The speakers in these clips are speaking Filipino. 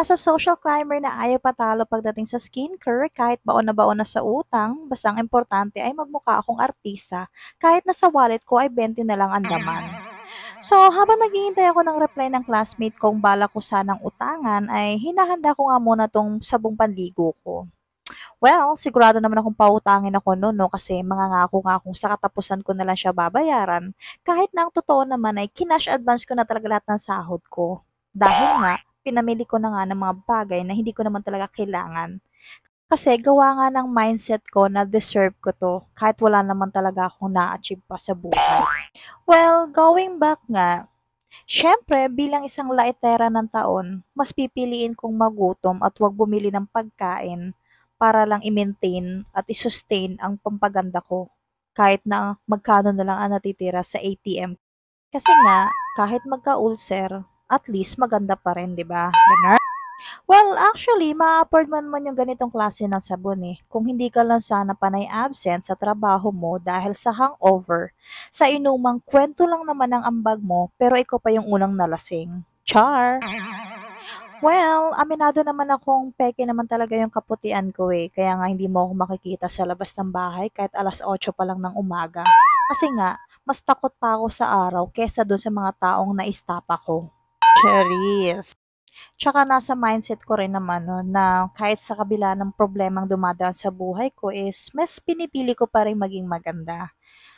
as a social climber na ayaw patalo pagdating sa skincare, kahit baon na sa utang, basta ang importante ay magmukha akong artista, kahit na sa wallet ko ay 20 na lang ang laman. So, habang naghihintay ako ng reply ng classmate kong bala ko sanang utangan, ay hinahanda ko nga muna tong sabong panligo ko. Well, sigurado naman akong pautangin ako no'n 'no, kasi mangangako nga akong sa katapusan ko na lang siya babayaran. Kahit na ang totoo naman ay kinash advance ko na talaga lahat ng sahod ko. Dahil nga, pinamili ko na nga ng mga bagay na hindi ko naman talaga kailangan. Kasi gawa nga ng mindset ko na deserve ko 'to, kahit wala naman talaga akong na-achieve pa sa buhay. Well, going back nga, siyempre bilang isang laitera ng taon, mas pipiliin kong magutom at 'wag bumili ng pagkain para lang i-maintain at i-sustain ang pampaganda ko, kahit na magkano na lang ang natitira sa ATM. Kasi nga, kahit magka-ulcer, at least maganda pa rin, 'di ba? Gano'n. Well, actually, ma-afford man man yung ganitong klase ng sabon eh. Kung hindi ka lang sana panay absent sa trabaho mo dahil sa hangover, sa inumang kwento lang naman ang ambag mo, pero ikaw pa yung unang nalasing. Char! Well, aminado naman akong peke naman talaga yung kaputian ko eh. Kaya nga hindi mo ako makikita sa labas ng bahay kahit 8:00 pa lang ng umaga. Kasi nga, mas takot pa ako sa araw kesa dun sa mga taong naistapa ko. Cheris! Tsaka nasa mindset ko rin naman no, na kahit sa kabila ng problemang dumadaan sa buhay ko is mas pinipili ko pa rin maging maganda.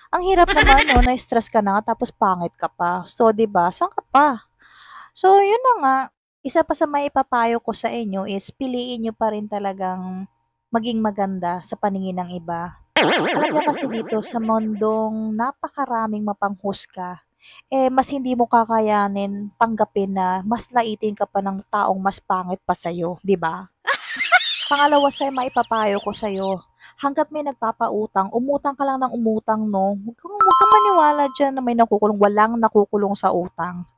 Ang hirap naman no, na-stress ka na nga tapos pangit ka pa. So, 'di ba? Saan ka pa? So, yun na nga. Isa pa sa maipapayo ko sa inyo is piliin nyo pa rin talagang maging maganda sa paningin ng iba. Alam niyo kasi dito sa mundong napakaraming mapanghusga, eh mas hindi mo kakayanin tanggapin na mas laitin ka pa ng taong mas pangit pa sa'yo, 'di ba? Pangalawa sa maipapayo ko sa'yo, hangga't may nagpapautang, umutang ka lang ng umutang 'no. Huwag kang maniwala diyan na may nakukulong, walang nakukulong sa utang.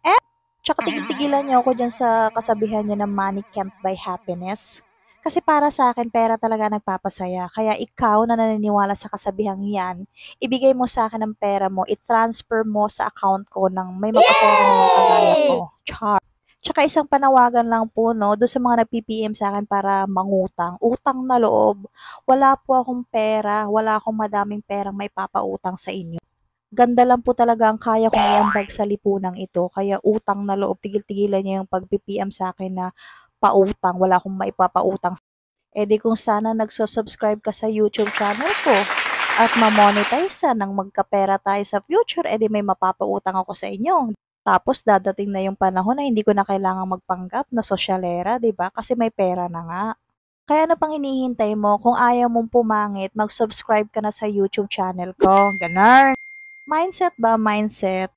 Tsaka tigil-tigilan niyo ako diyan sa kasabihan niyo na money can't buy happiness. Kasi para sa akin pera talaga nagpapasaya. Kaya ikaw na naniniwala sa kasabihang 'yan, ibigay mo sa akin ang pera mo, i-transfer mo sa account ko ng may mapasaya rin naman kagaya ko. Char. Tsaka isang panawagan lang po 'no, do'n sa mga nagpi-PM sa'kin para mangutang, utang na loob. Wala po akong pera, wala akong madaming perang maipapautang sa inyo. Ganda lang po talaga ang kaya kong iambag sa lipunang ito, kaya utang na loob, tigil-tigilan niyo yung pagpi-PM sa'kin na pautang, wala akong maipapautang. Eh di kung sana nagsu-subscribe ka sa YouTube channel ko at ma-monetize nang magkapera tayo sa future, eh di may mapapautang ako sa inyo. Tapos dadating na yung panahon na hindi ko na kailangang magpanggap na sosyalera, 'di ba? Kasi may pera na nga. Kaya ano pang hinihintay mo? Kung ayaw mong pumangit, mag-subscribe ka na sa YouTube channel ko. Ganun. Mindset ba? Mindset.